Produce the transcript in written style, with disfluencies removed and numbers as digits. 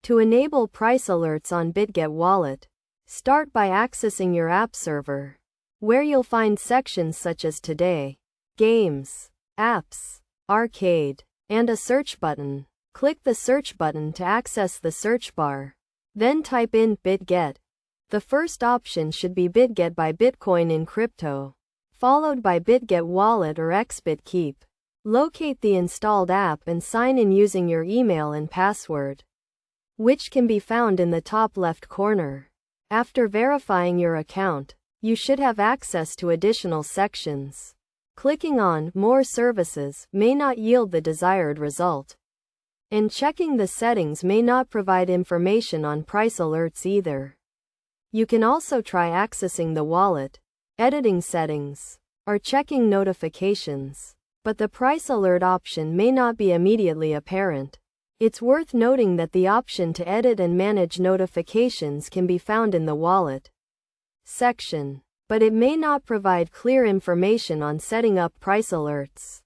To enable price alerts on Bitget wallet, start by accessing your app server, where you'll find sections such as Today, Games, Apps, Arcade, and a search button. Click the search button to access the search bar. Then type in Bitget. The first option should be Bitget by Bitcoin in crypto, followed by Bitget Wallet or XBitKeep. Locate the installed app and sign in using your email and password, which can be found in the top left corner. After verifying your account, you should have access to additional sections. Clicking on More Services may not yield the desired result, and checking the settings may not provide information on price alerts either. You can also try accessing the wallet, editing settings, or checking notifications, but the price alert option may not be immediately apparent. It's worth noting that the option to edit and manage notifications can be found in the wallet section, but it may not provide clear information on setting up price alerts.